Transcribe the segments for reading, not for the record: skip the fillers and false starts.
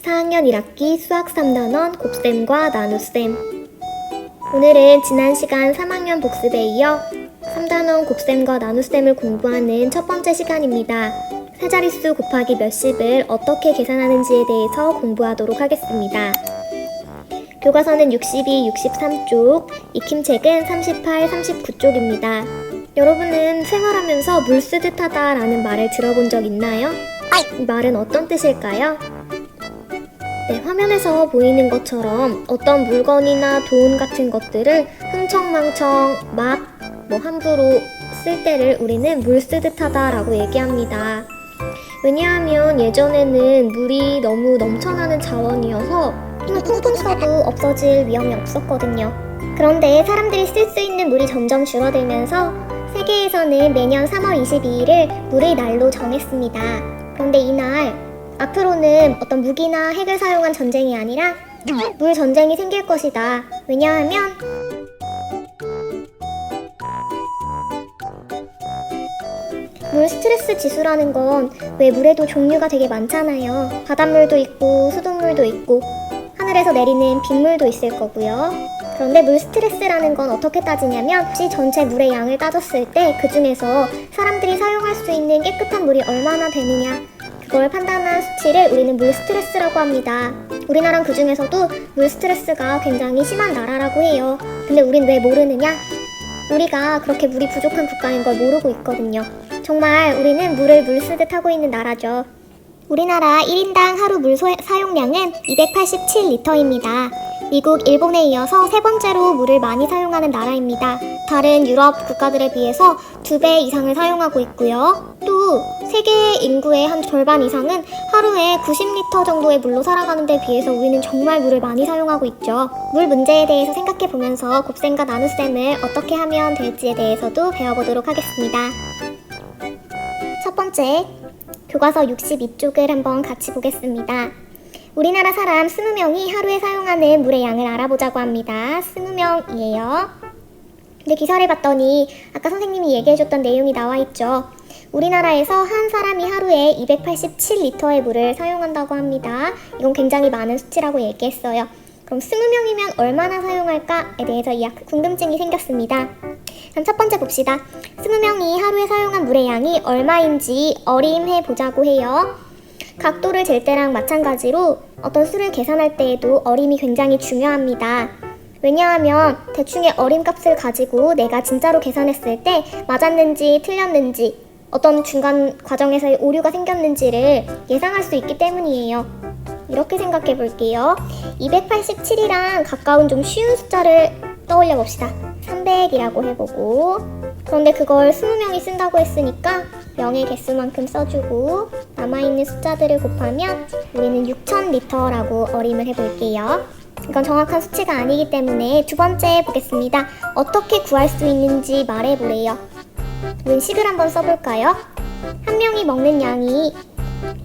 4학년 1학기 수학 3단원 곱셈과 나눗셈. 오늘은 지난 시간 3학년 복습에 이어 3단원 곱셈과 나눗셈을 공부하는 첫 번째 시간입니다. 세 자릿수 곱하기 몇십을 어떻게 계산하는지에 대해서 공부하도록 하겠습니다. 교과서는 62, 63쪽, 익힘책은 38, 39쪽입니다. 여러분은 생활하면서 물 쓰듯 하다라는 말을 들어본 적 있나요? 이 말은 어떤 뜻일까요? 네, 화면에서 보이는 것처럼 어떤 물건이나 돈 같은 것들을 흥청망청 막 함부로 쓸 때를 우리는 물 쓰듯 하다라고 얘기합니다. 왜냐하면 예전에는 물이 너무 넘쳐나는 자원이어서 퉁퉁 써도 없어질 위험이 없었거든요. 그런데 사람들이 쓸 수 있는 물이 점점 줄어들면서 세계에서는 매년 3월 22일을 물의 날로 정했습니다. 그런데 이날 앞으로는 어떤 무기나 핵을 사용한 전쟁이 아니라 물 전쟁이 생길 것이다. 왜냐하면 물 스트레스 지수라는 건 왜 물에도 종류가 되게 많잖아요. 바닷물도 있고 수돗물도 있고 하늘에서 내리는 빗물도 있을 거고요. 그런데 물 스트레스라는 건 어떻게 따지냐면 혹시 전체 물의 양을 따졌을 때 그 중에서 사람들이 사용할 수 있는 깨끗한 물이 얼마나 되느냐, 그걸 판단한 수치를 우리는 물 스트레스라고 합니다. 우리나라는 그 중에서도 물 스트레스가 굉장히 심한 나라라고 해요. 근데 우린 왜 모르느냐? 우리가 그렇게 물이 부족한 국가인 걸 모르고 있거든요. 정말 우리는 물을 물 쓰듯 하고 있는 나라죠. 우리나라 1인당 하루 물 사용량은 287리터입니다. 미국, 일본에 이어서 세 번째로 물을 많이 사용하는 나라입니다. 다른 유럽 국가들에 비해서 2배 이상을 사용하고 있고요. 또 세계 인구의 한 절반 이상은 하루에 90리터 정도의 물로 살아가는 데 비해서 우리는 정말 물을 많이 사용하고 있죠. 물 문제에 대해서 생각해 보면서 곱셈과 나눗셈을 어떻게 하면 될지에 대해서도 배워보도록 하겠습니다. 첫 번째, 교과서 62쪽을 한번 같이 보겠습니다. 우리나라 사람 20명이 하루에 사용하는 물의 양을 알아보자고 합니다. 20명이에요. 근데 기사를 봤더니 아까 선생님이 얘기해줬던 내용이 나와있죠. 우리나라에서 한 사람이 하루에 287리터의 물을 사용한다고 합니다. 이건 굉장히 많은 수치라고 얘기했어요. 그럼 20명이면 얼마나 사용할까에 대해서 궁금증이 생겼습니다. 그럼 첫 번째 봅시다. 20명이 하루에 사용한 물의 양이 얼마인지 어림해보자고 해요. 각도를 잴 때랑 마찬가지로 어떤 수를 계산할 때에도 어림이 굉장히 중요합니다. 왜냐하면 대충의 어림값을 가지고 내가 진짜로 계산했을 때 맞았는지 틀렸는지 어떤 중간 과정에서의 오류가 생겼는지를 예상할 수 있기 때문이에요. 이렇게 생각해 볼게요. 287이랑 가까운 좀 쉬운 숫자를 떠올려 봅시다. 300이라고 해보고, 그런데 그걸 20명이 쓴다고 했으니까 명의 개수만큼 써주고 남아있는 숫자들을 곱하면 우리는 6000리터라고 어림을 해볼게요. 이건 정확한 수치가 아니기 때문에 두 번째 보겠습니다. 어떻게 구할 수 있는지 말해보래요. 우린 식을 한번 써볼까요? 한 명이 먹는 양이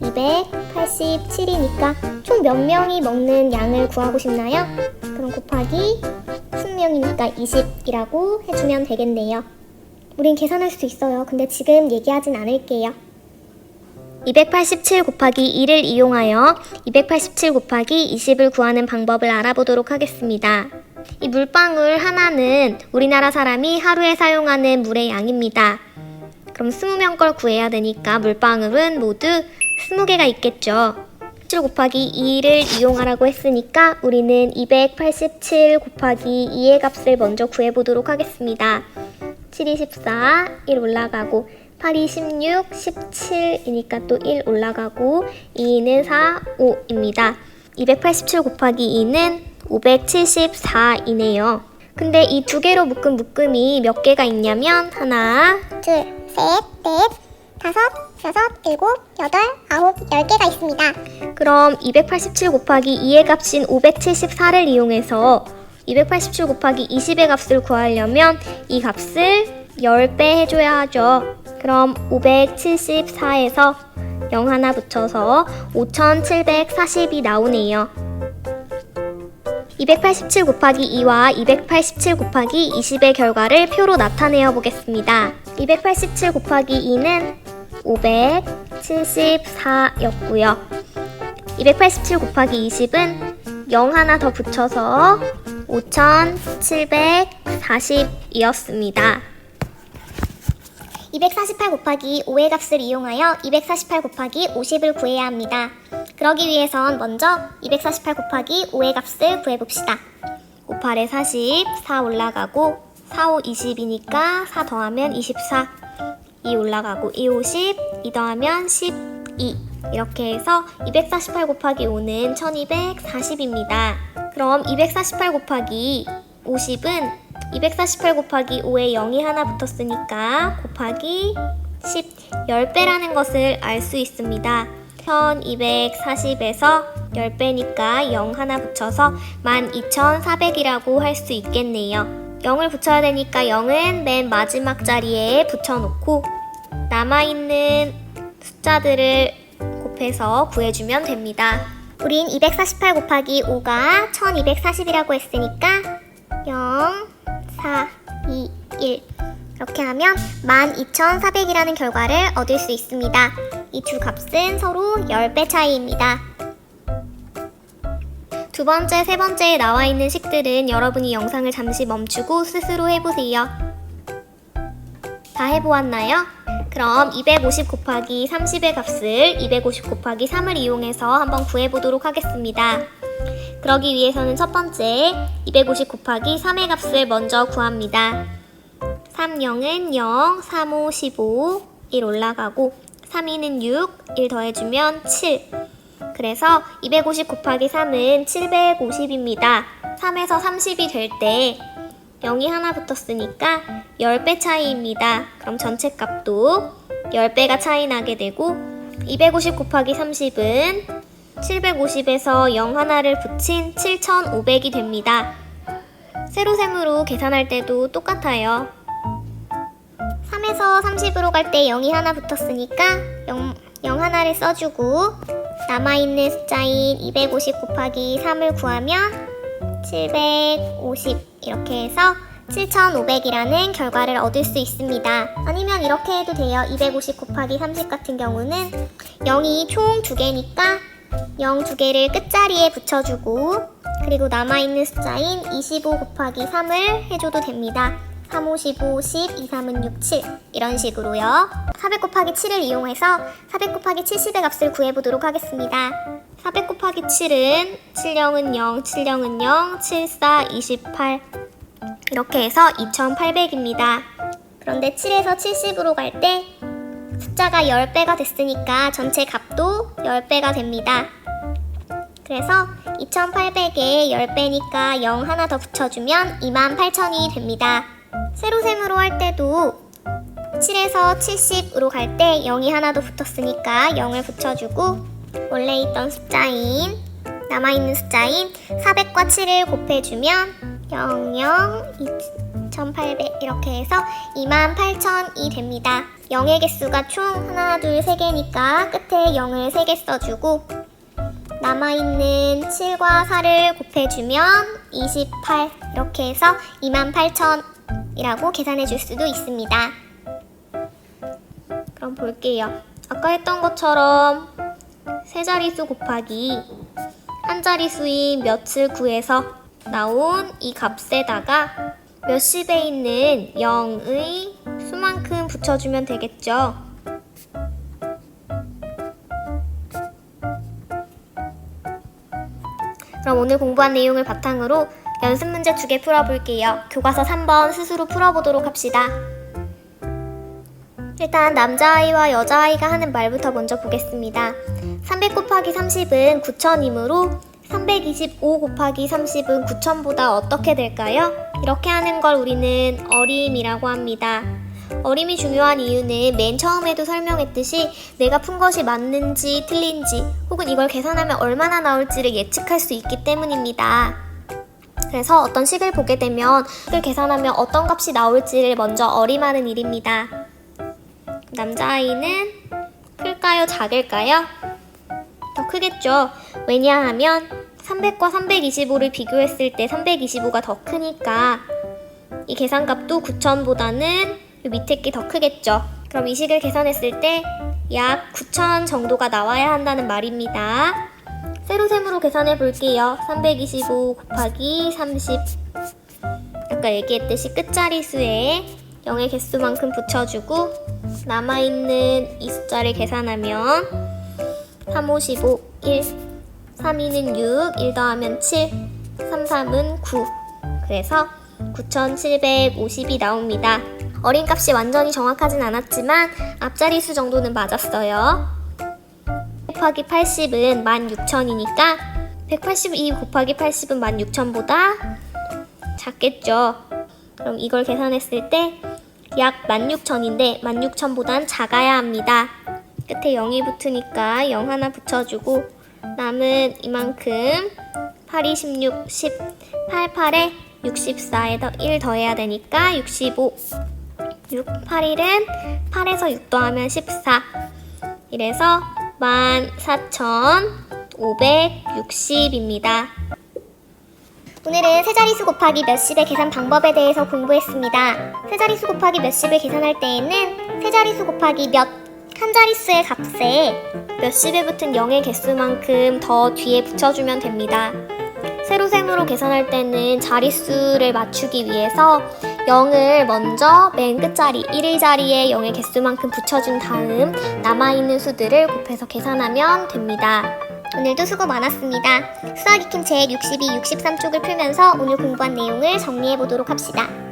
287이니까 총 몇 명이 먹는 양을 구하고 싶나요? 그럼 곱하기 20명이니까 20이라고 해주면 되겠네요. 우린 계산할 수 있어요. 근데 지금 얘기하진 않을게요. 287 곱하기 2를 이용하여 287 곱하기 20을 구하는 방법을 알아보도록 하겠습니다. 이 물방울 하나는 우리나라 사람이 하루에 사용하는 물의 양입니다. 그럼 20명 걸 구해야 되니까 물방울은 모두 20개가 있겠죠. 7 곱하기 2를 이용하라고 했으니까 우리는 287 곱하기 2의 값을 먼저 구해보도록 하겠습니다. 7이 14, 1 올라가고 8이 16, 17이니까 또 1 올라가고 2는 4, 5입니다. 287 곱하기 2는 574이네요. 근데 이 두 개로 묶은 묶음이 몇 개가 있냐면 하나, 둘, 셋, 넷, 다섯, 여섯, 일곱, 여덟, 아홉, 10개가 있습니다. 그럼 287 곱하기 2의 값인 574를 이용해서 287 곱하기 20의 값을 구하려면 이 값을 10배 해줘야 하죠. 그럼 574에서 0 하나 붙여서 5740이 나오네요. 287 곱하기 2와 287 곱하기 20의 결과를 표로 나타내어 보겠습니다. 287 곱하기 2는 574였고요. 287 곱하기 20은 0 하나 더 붙여서 5740이었습니다. 248 곱하기 5의 값을 이용하여 248 곱하기 50을 구해야 합니다. 그러기 위해선 먼저 248 곱하기 5의 값을 구해봅시다. 5, 8에 40, 4 올라가고 4, 5, 20이니까 4 더하면 24, 2 올라가고 2, 50, 2 더하면 12 이렇게 해서 248 곱하기 5는 1240입니다. 그럼 248 곱하기 50은 248 곱하기 5에 0이 하나 붙었으니까 곱하기 10, 10배라는 것을 알 수 있습니다. 1240에서 10배니까 0 하나 붙여서 12400이라고 할 수 있겠네요. 0을 붙여야 되니까 0은 맨 마지막 자리에 붙여놓고 남아있는 숫자들을 곱해서 구해주면 됩니다. 우린 248 곱하기 5가 1240이라고 했으니까 0, 4, 2, 1 이렇게 하면 12400이라는 결과를 얻을 수 있습니다. 이 두 값은 서로 10배 차이입니다. 두 번째, 세 번째에 나와 있는 식들은 여러분이 영상을 잠시 멈추고 스스로 해보세요. 다 해보았나요? 그럼 250 곱하기 30의 값을 250 곱하기 3을 이용해서 한번 구해보도록 하겠습니다. 그러기 위해서는 첫 번째 250 곱하기 3의 값을 먼저 구합니다. 3, 0은 0, 3, 5, 15, 1 올라가고 3, 2는 6, 1 더해주면 7. 그래서 250 곱하기 3은 750입니다. 3에서 30이 될 때 0이 하나 붙었으니까 10배 차이입니다. 그럼 전체 값도 10배가 차이 나게 되고 250 곱하기 30은 750에서 0 하나를 붙인 7500이 됩니다. 세로셈으로 계산할 때도 똑같아요. 3에서 30으로 갈 때 0이 하나 붙었으니까 0 하나를 써주고 남아있는 숫자인 250 곱하기 3을 구하면 750 이렇게 해서 7500이라는 결과를 얻을 수 있습니다. 아니면 이렇게 해도 돼요. 250 곱하기 30 같은 경우는 0이 총 2개니까 0 2개를 끝자리에 붙여주고 그리고 남아있는 숫자인 25 곱하기 3을 해줘도 됩니다. 3, 5, 15, 10, 2, 3은 6, 7 이런 식으로요. 400 곱하기 7을 이용해서 400 곱하기 70의 값을 구해보도록 하겠습니다. 400 곱하기 7은 70은 0, 70은 0, 74, 28 이렇게 해서 2800입니다. 그런데 7에서 70으로 갈 때 숫자가 10배가 됐으니까 전체 값도 10배가 됩니다. 그래서 2800에 10배니까 0 하나 더 붙여주면 28000이 됩니다. 세로셈으로 할 때도 7에서 70으로 갈 때 0이 하나 더 붙었으니까 0을 붙여주고 원래 있던 숫자인 남아있는 숫자인 400과 7을 곱해주면 00, 2800 이렇게 해서 28000이 됩니다. 0의 개수가 총 하나, 둘, 세 개니까 끝에 0을 3개 써주고 남아있는 7과 4를 곱해주면 28 이렇게 해서 28000이라고 계산해 줄 수도 있습니다. 그럼 볼게요. 아까 했던 것처럼 세 자릿수 곱하기 한 자릿수인 몇을 구해서 나온 이 값에다가 몇십에 있는 0의 수만큼 붙여주면 되겠죠. 그럼 오늘 공부한 내용을 바탕으로 연습 문제 2개 풀어볼게요. 교과서 3번 스스로 풀어보도록 합시다. 일단 남자아이와 여자아이가 하는 말부터 먼저 보겠습니다. 300 곱하기 30은 9000이므로 325 곱하기 30은 9000보다 어떻게 될까요? 이렇게 하는 걸 우리는 어림이라고 합니다. 어림이 중요한 이유는 맨 처음에도 설명했듯이 내가 푼 것이 맞는지 틀린지 혹은 이걸 계산하면 얼마나 나올지를 예측할 수 있기 때문입니다. 그래서 어떤 식을 보게 되면 식을 계산하면 어떤 값이 나올지를 먼저 어림하는 일입니다. 남자아이는 클까요? 작을까요? 더 크겠죠. 왜냐하면 300과 325를 비교했을 때 325가 더 크니까 이 계산값도 9000보다는 밑에 게 더 크겠죠. 그럼 이 식을 계산했을 때 약 9000 정도가 나와야 한다는 말입니다. 세로셈으로 계산해 볼게요. 325 곱하기 30. 아까 얘기했듯이 끝자리 수에 0의 개수만큼 붙여주고 남아있는 이 숫자를 계산하면 3, 5, 15, 1, 3, 2는 6, 1 더하면 7, 3, 3은 9. 그래서 9,750이 나옵니다. 어림값이 완전히 정확하진 않았지만 앞자리 수 정도는 맞았어요. 곱하기 80은 16,000이니까 182 곱하기 80은 16,000보다 작겠죠. 그럼 이걸 계산했을 때 약 16,000인데 16,000보단 작아야 합니다. 끝에 0이 붙으니까 0 하나 붙여주고 남은 이만큼 8, 2, 16, 10, 8, 8에 64에다 1 더해야 되니까 65. 6, 8, 1은 8에서 6 더하면 14. 이래서 14,560입니다. 오늘은 세자리수 곱하기 몇십의 계산 방법에 대해서 공부했습니다. 세자리수 곱하기 몇십을 계산할 때에는 세자리수 곱하기 몇 한 자릿수의 값에 몇십에 붙은 0의 개수만큼 더 뒤에 붙여주면 됩니다. 세로셈으로 계산할 때는 자릿수를 맞추기 위해서 0을 먼저 맨 끝자리 1일 자리에 0의 개수만큼 붙여준 다음 남아있는 수들을 곱해서 계산하면 됩니다. 오늘도 수고 많았습니다. 수학익힘 제62, 63쪽을 풀면서 오늘 공부한 내용을 정리해 보도록 합시다.